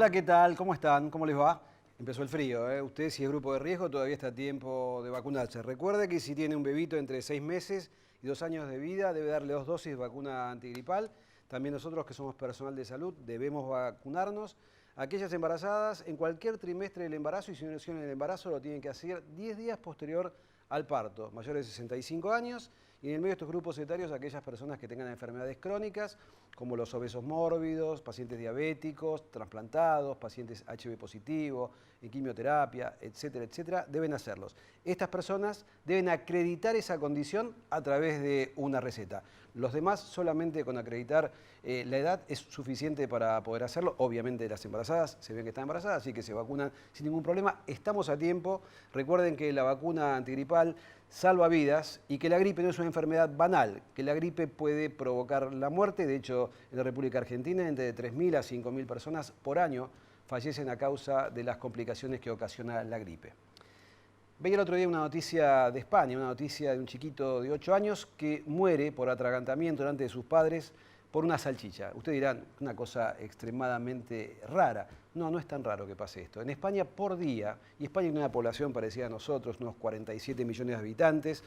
Hola, ¿qué tal? ¿Cómo están? ¿Cómo les va? Empezó el frío, ¿eh? Usted, si es grupo de riesgo, todavía está a tiempo de vacunarse. Recuerde que si tiene un bebito entre 6 meses y 2 años de vida, debe darle 2 dosis de vacuna antigripal. También nosotros, que somos personal de salud, debemos vacunarnos. Aquellas embarazadas, en cualquier trimestre del embarazo, y si no hicieron el embarazo, lo tienen que hacer 10 días posterior al parto, mayores de 65 años. Y en el medio de estos grupos etarios, aquellas personas que tengan enfermedades crónicas, como los obesos mórbidos, pacientes diabéticos, trasplantados, pacientes HIV positivo, en quimioterapia, etcétera, etcétera, deben hacerlos. Estas personas deben acreditar esa condición a través de una receta. Los demás, solamente con acreditar la edad es suficiente para poder hacerlo. Obviamente las embarazadas se ven que están embarazadas, así que se vacunan sin ningún problema. Estamos a tiempo. Recuerden que la vacuna antigripal salva vidas y que la gripe no es una enfermedad banal, que la gripe puede provocar la muerte. De hecho, en la República Argentina, entre 3.000 a 5.000 personas por año fallecen a causa de las complicaciones que ocasiona la gripe. Veía el otro día una noticia de España, una noticia de un chiquito de 8 años que muere por atragantamiento delante de sus padres por una salchicha. Ustedes dirán, una cosa extremadamente rara. No, no es tan raro que pase esto. En España por día, y España tiene una población parecida a nosotros, unos 47 millones de habitantes,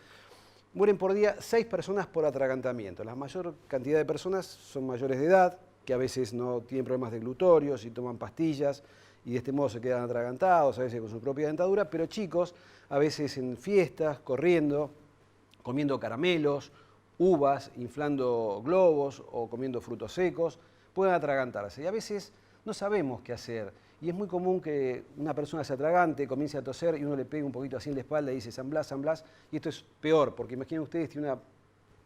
mueren por día 6 personas por atragantamiento. La mayor cantidad de personas son mayores de edad, que a veces no tienen problemas de glutorios y toman pastillas, y de este modo se quedan atragantados, a veces con su propia dentadura, pero chicos, a veces en fiestas, corriendo, comiendo caramelos, uvas, inflando globos o comiendo frutos secos, pueden atragantarse. Y a veces no sabemos qué hacer. Y es muy común que una persona se atragante, comience a toser y uno le pegue un poquito así en la espalda y dice San Blas, San Blas. Y esto es peor, porque imaginen ustedes, tiene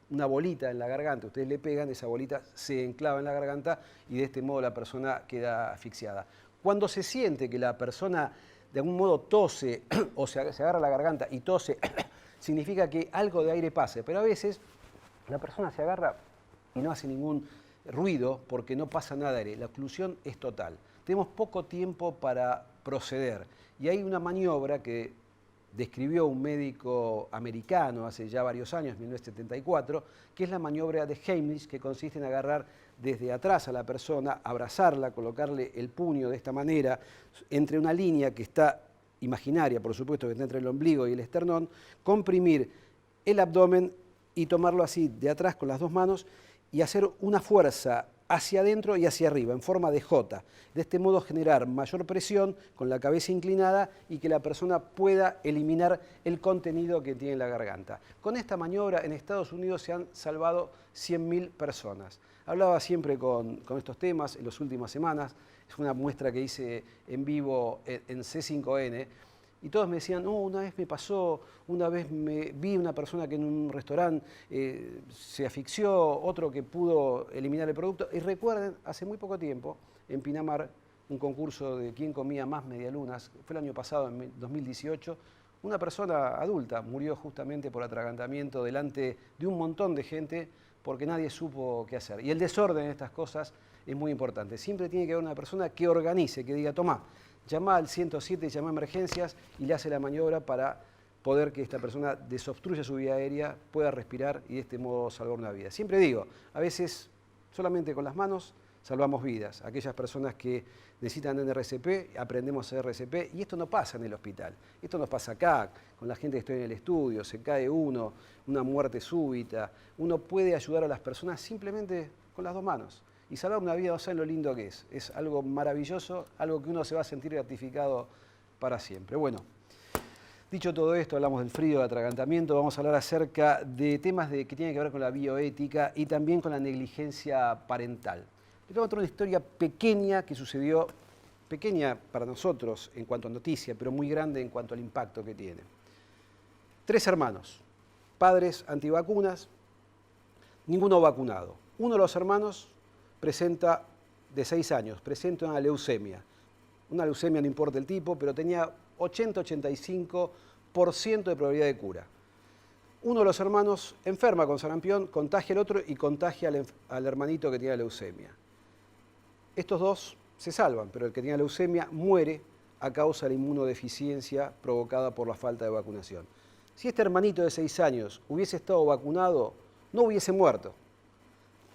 una bolita en la garganta, ustedes le pegan, esa bolita se enclava en la garganta y de este modo la persona queda asfixiada. Cuando se siente que la persona de algún modo tose o se agarra la garganta y tose, significa que algo de aire pase, pero a veces la persona se agarra y no hace ningún ruido porque no pasa nada de aire. La oclusión es total. Tenemos poco tiempo para proceder y hay una maniobra que describió un médico americano hace ya varios años, 1974, que es la maniobra de Heimlich, que consiste en agarrar desde atrás a la persona, abrazarla, colocarle el puño de esta manera entre una línea que está imaginaria, por supuesto, que está entre el ombligo y el esternón, comprimir el abdomen y tomarlo así de atrás con las dos manos y hacer una fuerza hacia adentro y hacia arriba, en forma de J. De este modo generar mayor presión con la cabeza inclinada y que la persona pueda eliminar el contenido que tiene en la garganta. Con esta maniobra en Estados Unidos se han salvado 100.000 personas. Hablaba siempre con estos temas en las últimas semanas. Es una muestra que hice en vivo en C5N. Y todos me decían, no, una vez me pasó, una vez vi una persona que en un restaurante se asfixió, otro que pudo eliminar el producto. Y recuerden, hace muy poco tiempo, en Pinamar, un concurso de quién comía más medialunas, fue el año pasado, en 2018, una persona adulta murió justamente por atragantamiento delante de un montón de gente porque nadie supo qué hacer. Y el desorden en estas cosas es muy importante. Siempre tiene que haber una persona que organice, que diga, tomá, llama al 107, llama a emergencias y le hace la maniobra para poder que esta persona desobstruya su vía aérea, pueda respirar y de este modo salvar una vida. Siempre digo, a veces solamente con las manos salvamos vidas. Aquellas personas que necesitan NRCP, aprendemos a hacer RCP y esto no pasa en el hospital. Esto nos pasa acá, con la gente que está en el estudio, se cae uno, una muerte súbita. Uno puede ayudar a las personas simplemente con las dos manos. Y salvar una vida, no saben lo lindo que es. Es algo maravilloso, algo que uno se va a sentir gratificado para siempre. Bueno, dicho todo esto, hablamos del frío, del atragantamiento, vamos a hablar acerca de temas que tienen que ver con la bioética y también con la negligencia parental. Les voy a contar una historia pequeña que sucedió, pequeña para nosotros en cuanto a noticia, pero muy grande en cuanto al impacto que tiene. 3 hermanos, padres antivacunas, ninguno vacunado. Uno de los hermanos presenta, de 6 años, presenta una leucemia. Una leucemia, no importa el tipo, pero tenía 80-85% de probabilidad de cura. Uno de los hermanos enferma con sarampión, contagia al otro y contagia al hermanito que tiene leucemia. Estos dos se salvan, pero el que tiene leucemia muere a causa de la inmunodeficiencia provocada por la falta de vacunación. Si este hermanito de 6 años hubiese estado vacunado, no hubiese muerto.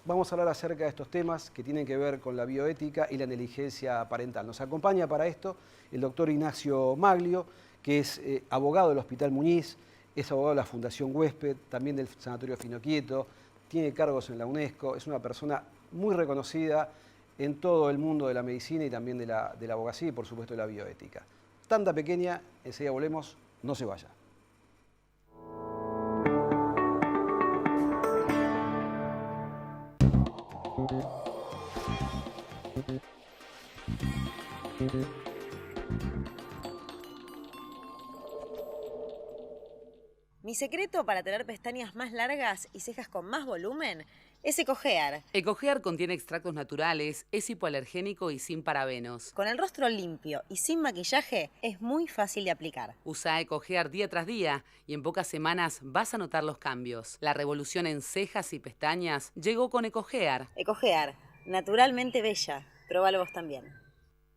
vamos a hablar acerca de estos temas que tienen que ver con la bioética y la negligencia parental. Nos acompaña para esto el doctor Ignacio Maglio, que es abogado del Hospital Muñiz, es abogado de la Fundación Huésped, también del Sanatorio Finoquieto, tiene cargos en la UNESCO, es una persona muy reconocida en todo el mundo de la medicina y también de la abogacía y por supuesto de la bioética. Tanda pequeña, enseguida volvemos, no se vaya. Mi secreto para tener pestañas más largas y cejas con más volumen es EcoGear. EcoGear contiene extractos naturales, es hipoalergénico y sin parabenos. Con el rostro limpio y sin maquillaje es muy fácil de aplicar. Usa EcoGear día tras día y en pocas semanas vas a notar los cambios. La revolución en cejas y pestañas llegó con EcoGear. EcoGear, naturalmente bella. Próbalo vos también.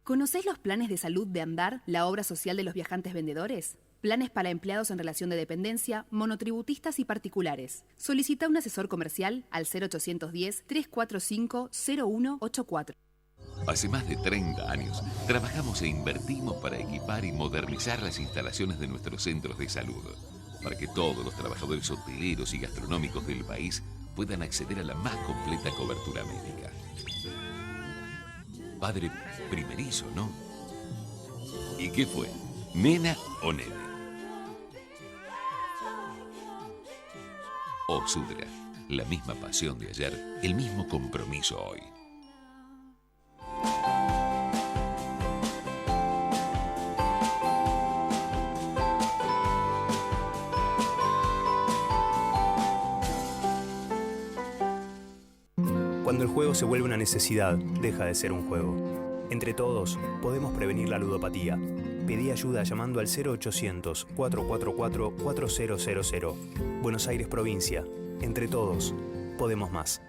¿Conocés los planes de salud de Andar, la obra social de los viajantes vendedores? Planes para empleados en relación de dependencia, monotributistas y particulares. Solicita un asesor comercial al 0810-345-0184. Hace más de 30 años, trabajamos e invertimos para equipar y modernizar las instalaciones de nuestros centros de salud, para que todos los trabajadores hoteleros y gastronómicos del país puedan acceder a la más completa cobertura médica. Padre primerizo, ¿no? ¿Y qué fue? ¿Nena o nene? Oxudra, la misma pasión de ayer, el mismo compromiso hoy. Cuando el juego se vuelve una necesidad, deja de ser un juego. Entre todos, podemos prevenir la ludopatía. Pedí ayuda llamando al 0800-444-4000. Buenos Aires, provincia. Entre todos, podemos más.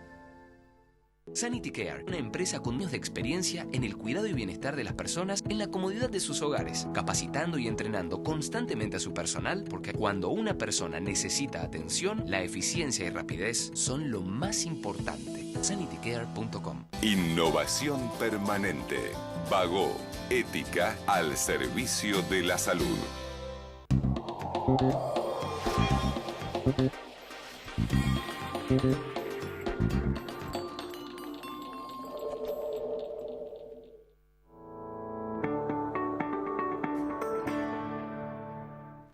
Sanity Care, una empresa con años de experiencia en el cuidado y bienestar de las personas en la comodidad de sus hogares, capacitando y entrenando constantemente a su personal, porque cuando una persona necesita atención, la eficiencia y rapidez son lo más importante. sanitycare.com. Innovación permanente. Vago, ética al servicio de la salud.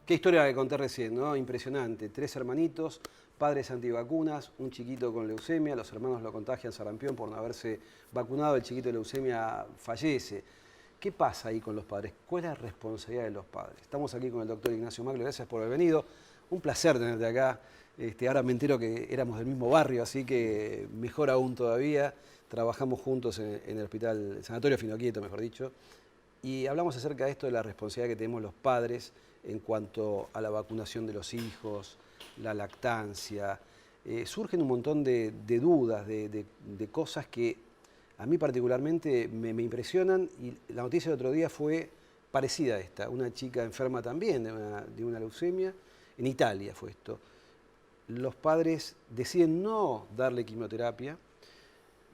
Qué historia que conté recién, ¿no? Impresionante. 3 hermanitos, padres antivacunas, un chiquito con leucemia, los hermanos lo contagian sarampión por no haberse vacunado, el chiquito de leucemia fallece. ¿Qué pasa ahí con los padres? ¿Cuál es la responsabilidad de los padres? Estamos aquí con el doctor Ignacio Maglio, gracias por haber venido. Un placer tenerte acá. Ahora me entero que éramos del mismo barrio, así que mejor aún todavía. Trabajamos juntos en el hospital, el Sanatorio Finoquieto, mejor dicho. Y hablamos acerca de esto, de la responsabilidad que tenemos los padres en cuanto a la vacunación de los hijos, la lactancia. Surgen un montón de dudas, de cosas que a mí particularmente me impresionan, y la noticia del otro día fue parecida a esta. Una chica enferma también de una leucemia, en Italia fue esto. Los padres deciden no darle quimioterapia.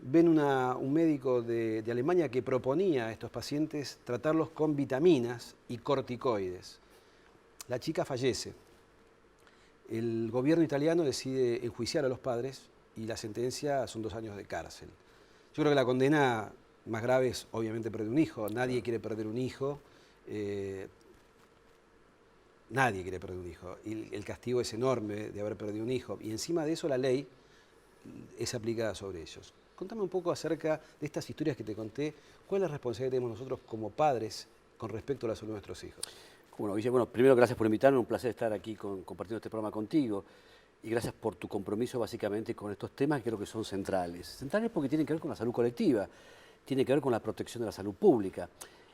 Ven un médico de Alemania que proponía a estos pacientes tratarlos con vitaminas y corticoides. La chica fallece. El gobierno italiano decide enjuiciar a los padres y la sentencia son 2 años de cárcel. Yo creo que la condena más grave es obviamente perder un hijo. Nadie quiere perder un hijo. Nadie quiere perder un hijo. Y el castigo es enorme de haber perdido un hijo. Y encima de eso la ley es aplicada sobre ellos. Contame un poco acerca de estas historias que te conté. ¿Cuál es la responsabilidad que tenemos nosotros como padres con respecto a la salud de nuestros hijos? Bueno, primero gracias por invitarme, un placer estar aquí compartiendo este programa contigo y gracias por tu compromiso básicamente con estos temas que creo que son centrales. Centrales porque tienen que ver con la salud colectiva, tienen que ver con la protección de la salud pública.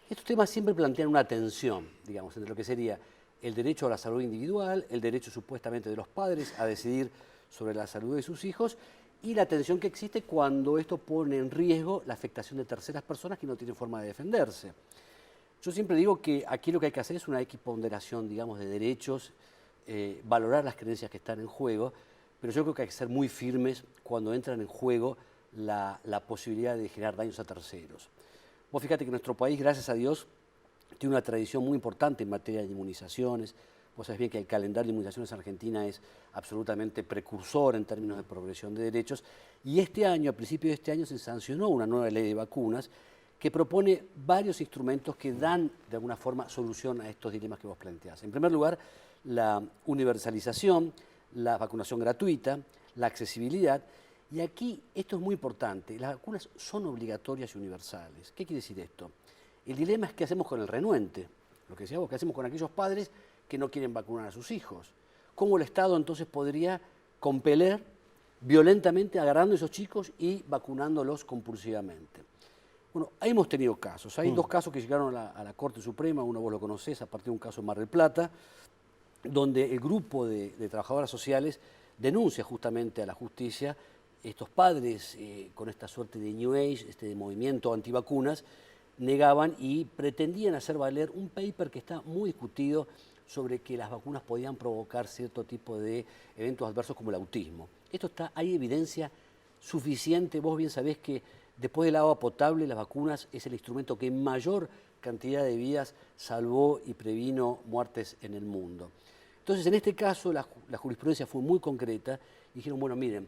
Estos temas siempre plantean una tensión, digamos, entre lo que sería el derecho a la salud individual, el derecho supuestamente de los padres a decidir sobre la salud de sus hijos y la tensión que existe cuando esto pone en riesgo la afectación de terceras personas que no tienen forma de defenderse. Yo siempre digo que aquí lo que hay que hacer es una equiponderación, digamos, de derechos, valorar las creencias que están en juego, pero yo creo que hay que ser muy firmes cuando entran en juego la posibilidad de generar daños a terceros. Vos fíjate que nuestro país, gracias a Dios, tiene una tradición muy importante en materia de inmunizaciones. Vos sabés bien que el calendario de inmunizaciones en Argentina es absolutamente precursor en términos de progresión de derechos. Y este año, a principios de este año, se sancionó una nueva ley de vacunas que propone varios instrumentos que dan, de alguna forma, solución a estos dilemas que vos planteás. En primer lugar, la universalización, la vacunación gratuita, la accesibilidad. Y aquí, esto es muy importante, las vacunas son obligatorias y universales. ¿Qué quiere decir esto? El dilema es qué hacemos con el renuente, lo que decía vos, qué hacemos con aquellos padres que no quieren vacunar a sus hijos. ¿Cómo el Estado entonces podría compeler violentamente agarrando a esos chicos y vacunándolos compulsivamente? Bueno, ahí hemos tenido casos. Hay dos casos que llegaron a la Corte Suprema, uno vos lo conocés, a partir de un caso en Mar del Plata, donde el grupo de trabajadoras sociales denuncia justamente a la justicia estos padres con esta suerte de New Age, de movimiento antivacunas, negaban y pretendían hacer valer un paper que está muy discutido sobre que las vacunas podían provocar cierto tipo de eventos adversos como el autismo. Hay evidencia suficiente, vos bien sabés que después del agua potable las vacunas es el instrumento que en mayor cantidad de vidas salvó y previno muertes en el mundo. Entonces, en este caso, la jurisprudencia fue muy concreta y dijeron, bueno, miren,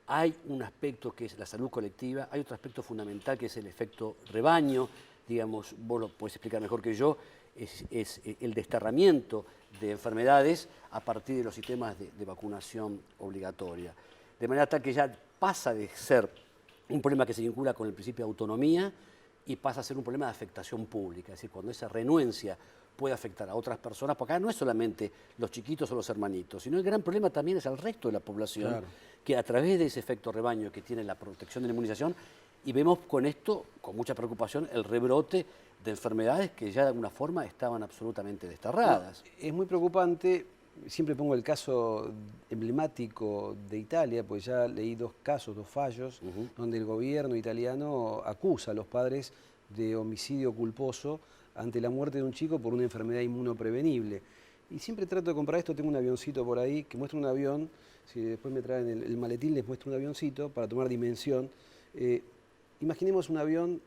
hay un aspecto que es la salud colectiva, hay otro aspecto fundamental que es el efecto rebaño, digamos, vos lo podés explicar mejor que yo, es el desterramiento de enfermedades a partir de los sistemas de vacunación obligatoria. De manera tal que ya pasa de ser un problema que se vincula con el principio de autonomía y pasa a ser un problema de afectación pública, es decir, cuando esa renuencia puede afectar a otras personas, porque acá no es solamente los chiquitos o los hermanitos, sino el gran problema también es el resto de la población, claro, que a través de ese efecto rebaño que tiene la protección de la inmunización, y vemos con esto, con mucha preocupación, el rebrote de enfermedades que ya de alguna forma estaban absolutamente desterradas. No, es muy preocupante, siempre pongo el caso emblemático de Italia, pues ya leí dos fallos, donde el gobierno italiano acusa a los padres de homicidio culposo ante la muerte de un chico por una enfermedad inmunoprevenible. Y siempre trato de comparar esto, tengo un avioncito por ahí que muestra un avión, si después me traen el maletín les muestro un avioncito para tomar dimensión. Imaginemos un avión,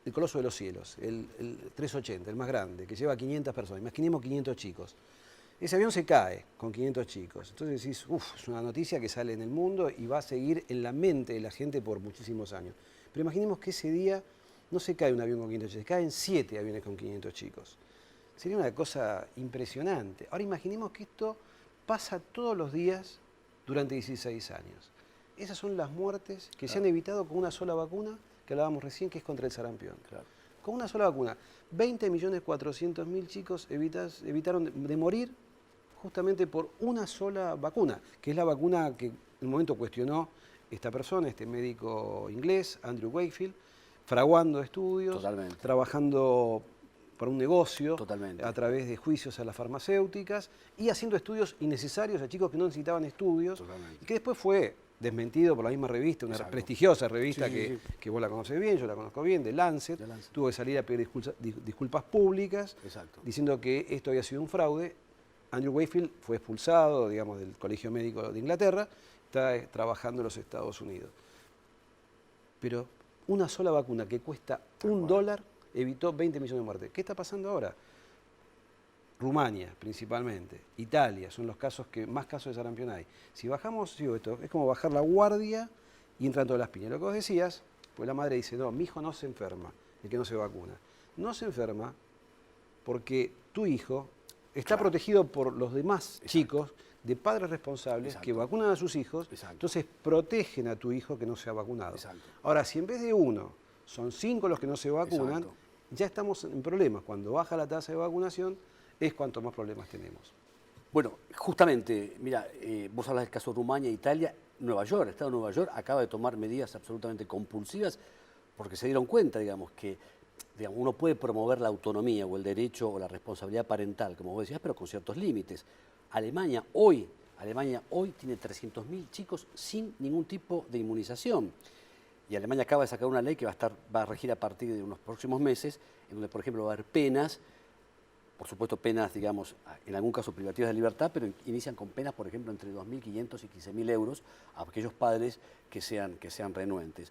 el Coloso de los Cielos, el 380, el más grande, que lleva 500 personas, imaginemos 500 chicos. Ese avión se cae con 500 chicos, entonces decís, es una noticia que sale en el mundo y va a seguir en la mente de la gente por muchísimos años. Pero imaginemos que ese día no se cae un avión con 500 chicos, se caen 7 aviones con 500 chicos. Sería una cosa impresionante. Ahora imaginemos que esto pasa todos los días durante 16 años. Esas son las muertes que se han evitado con una sola vacuna, que hablábamos recién, que es contra el sarampión. Claro. Con una sola vacuna, 20.400.000 chicos evitaron de morir justamente por una sola vacuna, que es la vacuna que en un momento cuestionó esta persona, este médico inglés, Andrew Wakefield, fraguando estudios, totalmente, trabajando para un negocio, totalmente, a través de juicios a las farmacéuticas y haciendo estudios innecesarios a chicos que no necesitaban estudios, totalmente, y que después fue desmentido por la misma revista, una prestigiosa revista que vos la conocés bien, yo la conozco bien, de Lancet, tuvo que salir a pedir disculpas públicas, diciendo que esto había sido un fraude. Andrew Wakefield fue expulsado, digamos, del Colegio Médico de Inglaterra, está trabajando en los Estados Unidos. Pero una sola vacuna que cuesta $1 evitó 20 millones de muertes. ¿Qué está pasando ahora? Rumania, principalmente, Italia, son los casos que más casos de sarampión hay. Si bajamos, digo esto, es como bajar la guardia y entran todas las piñas. Lo que vos decías, pues la madre dice, no, mi hijo no se enferma, el que no se vacuna. No se enferma porque tu hijo está protegido por los demás chicos de padres responsables que vacunan a sus hijos, entonces protegen a tu hijo que no se ha vacunado. Ahora, si en vez de 1 son 5 los que no se vacunan, ya estamos en problemas. Cuando baja la tasa de vacunación es cuanto más problemas tenemos. Bueno, justamente, mira, vos hablas del caso de Rumania e Italia, Nueva York, el Estado de Nueva York acaba de tomar medidas absolutamente compulsivas porque se dieron cuenta, digamos, que uno puede promover la autonomía o el derecho o la responsabilidad parental, como vos decías, pero con ciertos límites. Alemania hoy tiene 300.000 chicos sin ningún tipo de inmunización. Y Alemania acaba de sacar una ley que va a regir a partir de unos próximos meses, en donde, por ejemplo, va a haber penas por supuesto, penas, digamos, en algún caso privativas de libertad, pero inician con penas, por ejemplo, entre 2.500 y 15.000 euros a aquellos padres que sean renuentes.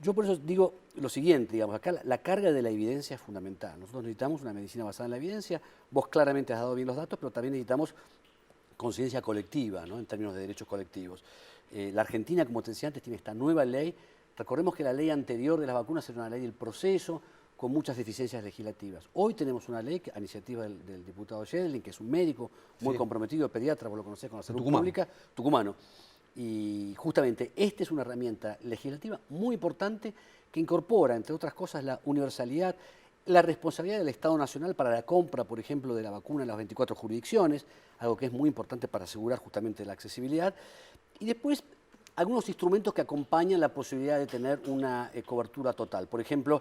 Yo por eso digo lo siguiente, digamos, acá la carga de la evidencia es fundamental. Nosotros necesitamos una medicina basada en la evidencia, vos claramente has dado bien los datos, pero también necesitamos conciencia colectiva, ¿no? En términos de derechos colectivos. La Argentina, como te decía antes, tiene esta nueva ley. Recordemos que la ley anterior de las vacunas era una ley del proceso, con muchas deficiencias legislativas. Hoy tenemos una ley a iniciativa del diputado Schelling, que es un médico muy comprometido, pediatra, vos lo conocés con la salud pública, tucumano. Y justamente esta es una herramienta legislativa muy importante que incorpora, entre otras cosas, la universalidad, la responsabilidad del Estado Nacional para la compra, por ejemplo, de la vacuna en las 24 jurisdicciones, algo que es muy importante para asegurar justamente la accesibilidad. Y después, algunos instrumentos que acompañan la posibilidad de tener una cobertura total. Por ejemplo,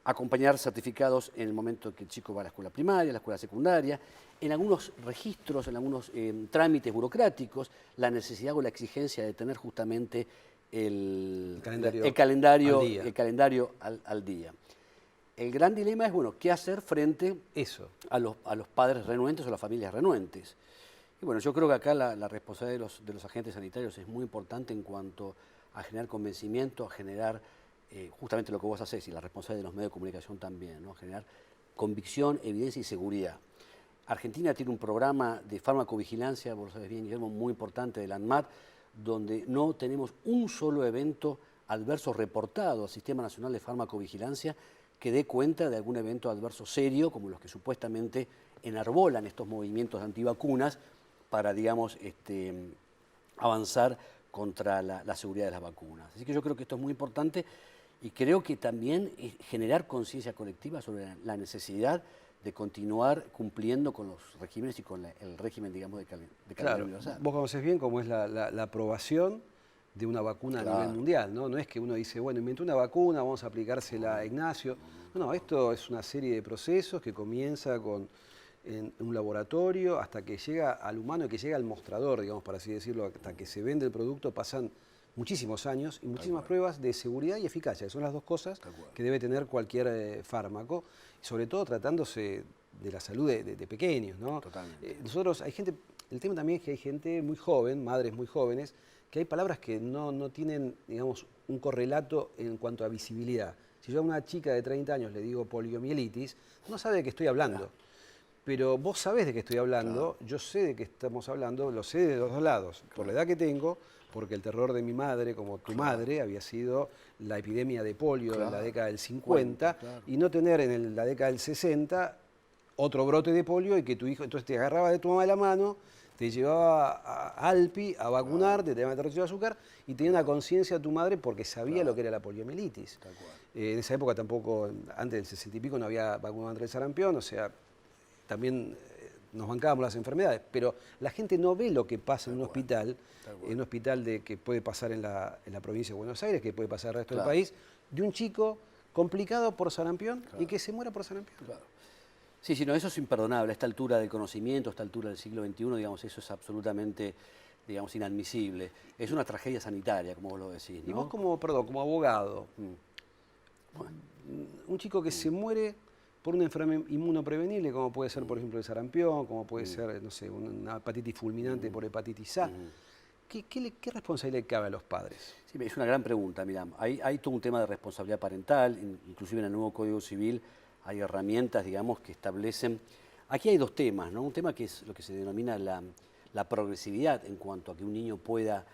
acompañar certificados en el momento que el chico va a la escuela primaria, a la escuela secundaria, en algunos registros, en algunos trámites burocráticos, la necesidad o la exigencia de tener justamente el calendario al día. El gran dilema es, bueno, ¿qué hacer frente a los padres renuentes o a las familias renuentes? Y bueno, yo creo que acá la responsabilidad de los agentes sanitarios es muy importante en cuanto a generar convencimiento, a generar justamente lo que vos hacés, y la responsabilidad de los medios de comunicación también, ¿no? Generar convicción, evidencia y seguridad. Argentina tiene un programa de farmacovigilancia, vos lo sabés bien, Guillermo, muy importante de la ANMAT, donde no tenemos un solo evento adverso reportado al Sistema Nacional de Farmacovigilancia que dé cuenta de algún evento adverso serio, como los que supuestamente enarbolan estos movimientos antivacunas para, digamos, avanzar contra la seguridad de las vacunas. Así que yo creo que esto es muy importante y creo que también generar conciencia colectiva sobre la necesidad de continuar cumpliendo con los regímenes y con el régimen, digamos, de calendario universal. Vos conocés bien cómo es la aprobación de una vacuna a nivel mundial, ¿no? No es que uno dice, bueno, inventé una vacuna, vamos a aplicársela a Ignacio. No, esto es una serie de procesos que comienza en un laboratorio hasta que llega al humano y que llega al mostrador, digamos, para así decirlo, hasta que se vende el producto pasan muchísimos años y muchísimas pruebas de seguridad y eficacia, que son las dos cosas que debe tener cualquier fármaco, sobre todo tratándose de la salud de pequeños, ¿no? Totalmente. Nosotros, hay gente, el tema también es que hay gente muy joven, madres muy jóvenes, que hay palabras que no tienen, digamos, un correlato en cuanto a visibilidad. Si yo a una chica de 30 años le digo poliomielitis, no sabe de qué estoy hablando. Pero vos sabés de qué estoy hablando, yo sé de qué estamos hablando, lo sé de los dos lados, por la edad que tengo, porque el terror de mi madre, como tu madre, había sido la epidemia de polio en la década del 50, y no tener en la década del 60 otro brote de polio y que tu hijo entonces te agarraba de tu mamá de la mano, te llevaba a Alpi a vacunarte, te daba tercio de azúcar y tenía una conciencia tu madre porque sabía lo que era la poliomielitis. En esa época tampoco, antes del 60 y pico, no había vacuna contra el sarampión, o sea, también nos bancábamos las enfermedades, pero la gente no ve lo que pasa en un hospital, que puede pasar en la provincia de Buenos Aires, que puede pasar en el resto del país, de un chico complicado por sarampión y que se muera por sarampión. Sí, no, eso es imperdonable. A esta altura del conocimiento, a esta altura del siglo XXI, digamos, eso es absolutamente, digamos, inadmisible. Es una tragedia sanitaria, como vos lo decís, ¿no? Y vos como abogado, un chico que se muere por una enfermedad inmunoprevenible, como puede ser, por ejemplo, el sarampión, como puede ser, no sé, una hepatitis fulminante por hepatitis A. ¿Qué responsabilidad cabe a los padres? Sí, es una gran pregunta. Mirá, hay todo un tema de responsabilidad parental, inclusive en el nuevo Código Civil hay herramientas, digamos, que establecen... Aquí hay dos temas, ¿no? Un tema que es lo que se denomina la progresividad en cuanto a que un niño pueda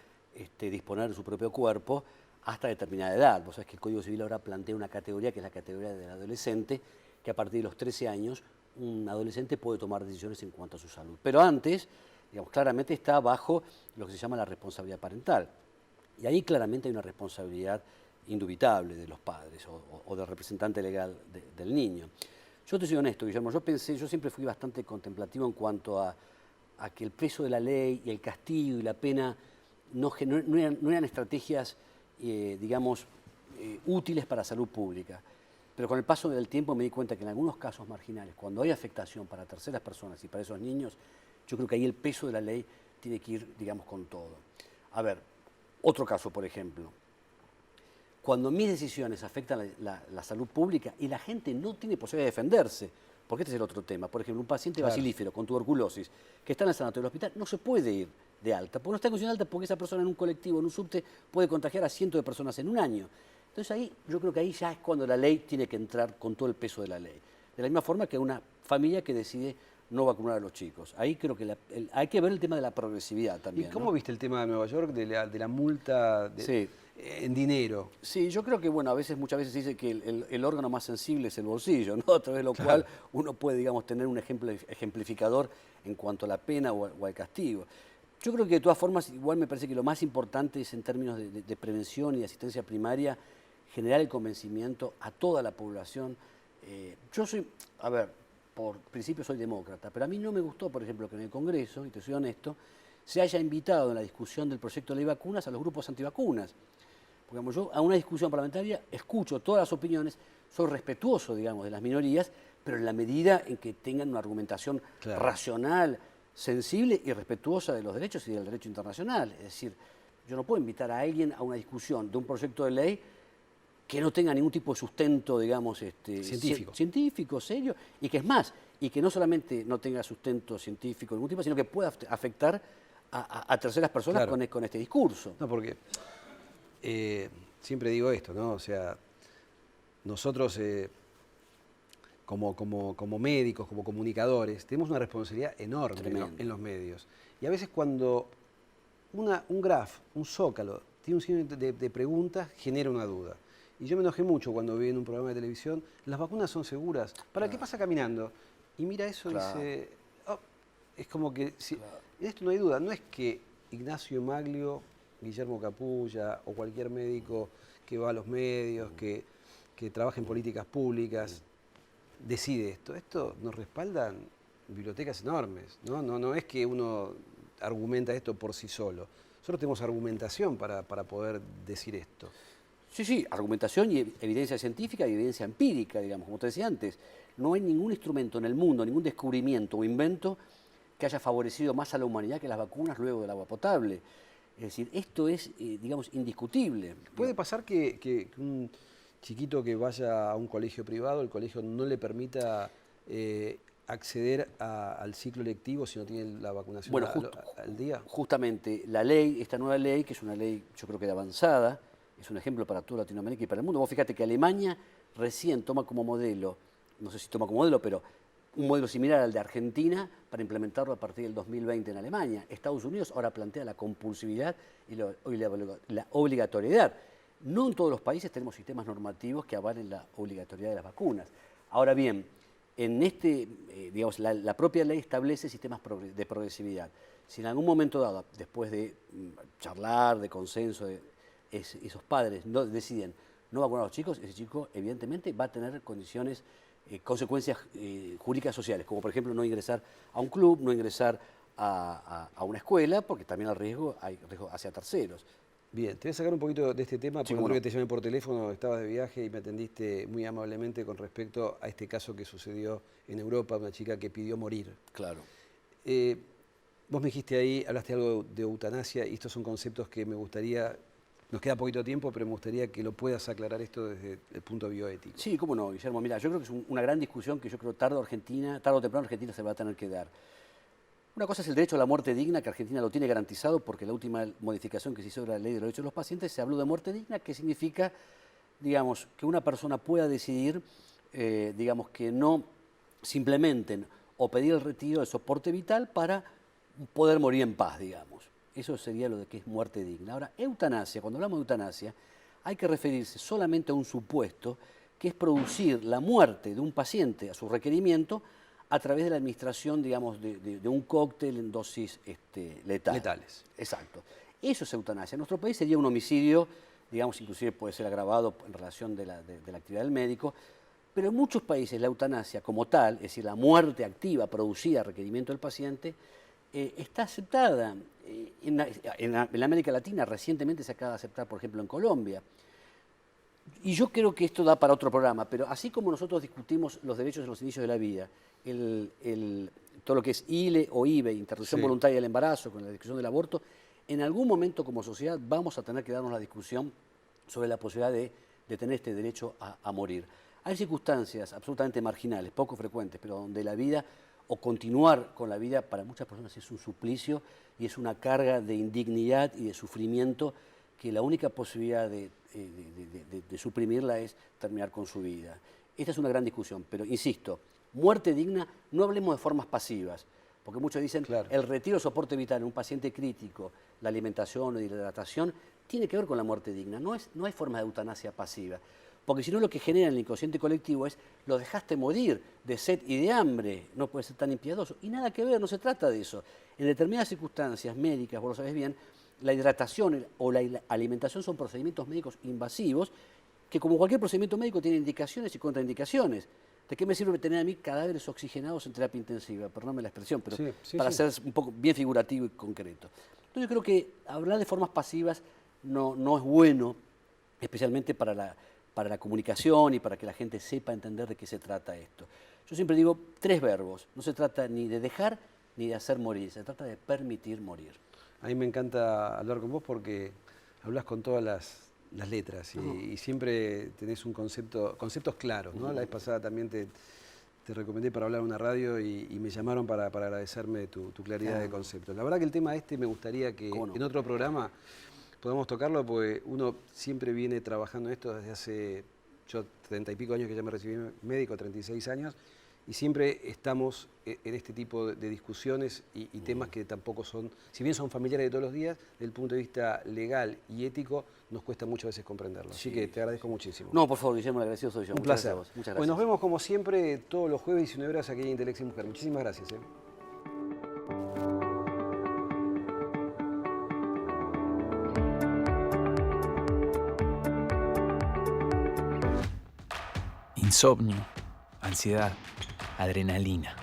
disponer de su propio cuerpo hasta determinada edad. Vos sabés que el Código Civil ahora plantea una categoría que es la categoría del adolescente, que a partir de los 13 años un adolescente puede tomar decisiones en cuanto a su salud. Pero antes, digamos, claramente está bajo lo que se llama la responsabilidad parental. Y ahí claramente hay una responsabilidad indubitable de los padres o del representante legal del niño. Yo te soy honesto, Guillermo, yo siempre fui bastante contemplativo en cuanto a que el peso de la ley y el castigo y la pena no eran estrategias, digamos, útiles para la salud pública. Pero con el paso del tiempo me di cuenta que en algunos casos marginales, cuando hay afectación para terceras personas y para esos niños, yo creo que ahí el peso de la ley tiene que ir, digamos, con todo. A ver, otro caso, por ejemplo. Cuando mis decisiones afectan la salud pública y la gente no tiene posibilidad de defenderse, porque este es el otro tema. Por ejemplo, un paciente Claro. basilífero con tuberculosis que está en el sanatorio del hospital no se puede ir de alta, porque no está en condición de alta, porque esa persona en un colectivo, en un subte, puede contagiar a cientos de personas en un año. Entonces ahí, yo creo que ahí ya es cuando la ley tiene que entrar con todo el peso de la ley. De la misma forma que una familia que decide no vacunar a los chicos. Ahí creo que hay que ver el tema de la progresividad ¿Y también. cómo ¿no? viste el tema de Nueva York, de la multa Sí. en dinero? Sí, yo creo que, bueno, muchas veces se dice que el órgano más sensible es el bolsillo, ¿no? A través de lo cual uno puede, digamos, tener un ejemplo ejemplificador en cuanto a la pena o al castigo. Yo creo que de todas formas, igual me parece que lo más importante es en términos de prevención y de asistencia primaria, generar el convencimiento a toda la población. Yo soy, a ver, por principio soy demócrata, pero a mí no me gustó, por ejemplo, que en el Congreso, y te soy honesto, se haya invitado en la discusión del proyecto de ley vacunas a los grupos antivacunas. Porque como yo a una discusión parlamentaria escucho todas las opiniones, soy respetuoso, digamos, de las minorías, pero en la medida en que tengan una argumentación racional, sensible y respetuosa de los derechos y del derecho internacional. Es decir, yo no puedo invitar a alguien a una discusión de un proyecto de ley que no tenga ningún tipo de sustento, digamos, científico, serio, y que es más, y que no solamente no tenga sustento científico de ningún tipo, sino que pueda afectar a terceras personas con este discurso. No, porque siempre digo esto, ¿no? O sea, nosotros como médicos, como comunicadores, tenemos una responsabilidad enorme en los medios. Y a veces cuando un graph, un zócalo, tiene un signo de preguntas, genera una duda. Y yo me enojé mucho cuando vi en un programa de televisión, las vacunas son seguras. ¿Para qué pasa caminando? Y mira eso y dice, oh, es como que, en esto no hay duda, no es que Ignacio Maglio, Guillermo Capulla o cualquier médico que va a los medios, que trabaja en políticas públicas, decide esto. Esto nos respaldan bibliotecas enormes, ¿no? No es que uno argumenta esto por sí solo. Nosotros tenemos argumentación para poder decir esto. Sí, argumentación y evidencia científica y evidencia empírica, digamos, como te decía antes. No hay ningún instrumento en el mundo, ningún descubrimiento o invento que haya favorecido más a la humanidad que las vacunas luego del agua potable. Es decir, esto es, digamos, indiscutible. ¿Puede pasar que un chiquito que vaya a un colegio privado, el colegio no le permita acceder al ciclo lectivo si no tiene la vacunación al día? Justamente, la ley, esta nueva ley, que es una ley, yo creo que de avanzada, es un ejemplo para toda Latinoamérica y para el mundo. Vos fíjate que Alemania recién toma como modelo, no sé si toma como modelo, pero un modelo similar al de Argentina para implementarlo a partir del 2020 en Alemania. Estados Unidos ahora plantea la compulsividad y la obligatoriedad. No en todos los países tenemos sistemas normativos que avalen la obligatoriedad de las vacunas. Ahora bien, en digamos, la propia ley establece sistemas de progresividad. Si en algún momento dado, después de charlar, de consenso, esos padres deciden no vacunar a los chicos, ese chico evidentemente va a tener consecuencias jurídicas sociales, como por ejemplo no ingresar a un club, no ingresar a una escuela, porque también hay riesgo hacia terceros. Bien, te voy a sacar un poquito de este tema, porque creo que te llamé por teléfono, estabas de viaje y me atendiste muy amablemente con respecto a este caso que sucedió en Europa, una chica que pidió morir. Claro. Vos me dijiste ahí, hablaste algo de eutanasia, y estos son conceptos que me gustaría, nos queda poquito tiempo, pero me gustaría que lo puedas aclarar esto desde el punto bioético. Sí, cómo no, Guillermo. Mira, yo creo que es una gran discusión que yo creo tarde o temprano Argentina se va a tener que dar. Una cosa es el derecho a la muerte digna, que Argentina lo tiene garantizado, porque la última modificación que se hizo de la Ley de los Derechos de los Pacientes se habló de muerte digna, que significa, digamos, que una persona pueda decidir, digamos, que no se implementen o pedir el retiro del soporte vital para poder morir en paz, digamos. Eso sería lo de que es muerte digna. Ahora, eutanasia, cuando hablamos de eutanasia, hay que referirse solamente a un supuesto, que es producir la muerte de un paciente a su requerimiento a través de la administración, digamos, de un cóctel en dosis letales. Exacto. Eso es eutanasia. En nuestro país sería un homicidio, digamos, inclusive puede ser agravado en relación de la actividad del médico, pero en muchos países la eutanasia como tal, es decir, la muerte activa producida a requerimiento del paciente, está aceptada. En América Latina recientemente se acaba de aceptar, por ejemplo, en Colombia. Y yo creo que esto da para otro programa, pero así como nosotros discutimos los derechos en los inicios de la vida, todo lo que es ILE o IBE, interrupción voluntaria del embarazo, con la discusión del aborto, en algún momento como sociedad vamos a tener que darnos la discusión sobre la posibilidad de tener este derecho a morir. Hay circunstancias absolutamente marginales, poco frecuentes, pero donde la vida o continuar con la vida para muchas personas es un suplicio y es una carga de indignidad y de sufrimiento que la única posibilidad de suprimirla es terminar con su vida. Esta es una gran discusión, pero insisto, muerte digna, no hablemos de formas pasivas, porque muchos dicen el retiro de soporte vital en un paciente crítico, la alimentación o la hidratación, tiene que ver con la muerte digna, no hay forma de eutanasia pasiva. Porque si no, lo que genera en el inconsciente colectivo es lo dejaste morir de sed y de hambre, no puede ser tan impiedoso. Y nada que ver, no se trata de eso. En determinadas circunstancias médicas, vos lo sabés bien, la hidratación o la alimentación son procedimientos médicos invasivos que, como cualquier procedimiento médico, tienen indicaciones y contraindicaciones. ¿De qué me sirve tener a mí cadáveres oxigenados en terapia intensiva? Perdóname la expresión, pero para ser un poco bien figurativo y concreto. Entonces yo creo que hablar de formas pasivas no es bueno, especialmente para la comunicación y para que la gente sepa entender de qué se trata esto. Yo siempre digo 3 verbos. No se trata ni de dejar ni de hacer morir, se trata de permitir morir. A mí me encanta hablar con vos porque hablas con todas las letras y siempre tenés conceptos claros, ¿no? La vez pasada también te recomendé para hablar en una radio y me llamaron para agradecerme tu claridad de conceptos. La verdad que el tema me gustaría que en otro programa podamos tocarlo, porque uno siempre viene trabajando en esto desde hace, yo 30 y pico años que ya me recibí médico, 36 años, y siempre estamos en este tipo de discusiones y temas que tampoco son, si bien son familiares de todos los días, desde el punto de vista legal y ético, nos cuesta muchas veces comprenderlo. Así que te agradezco muchísimo. No, por favor, Guillermo, agradecido soy yo. Un placer. Muchas gracias. Pues nos vemos como siempre todos los jueves 19 horas aquí en Intelex y Mujer. Muchísimas gracias. Insomnio, ansiedad, adrenalina.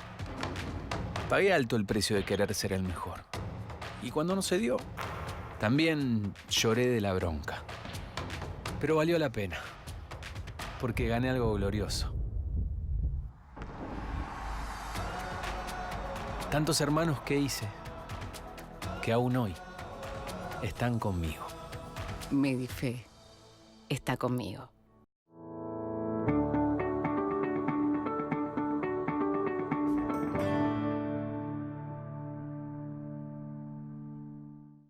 Pagué alto el precio de querer ser el mejor. Y cuando no se dio, también lloré de la bronca. Pero valió la pena, porque gané algo glorioso. Tantos hermanos que hice, que aún hoy están conmigo. Medife está conmigo.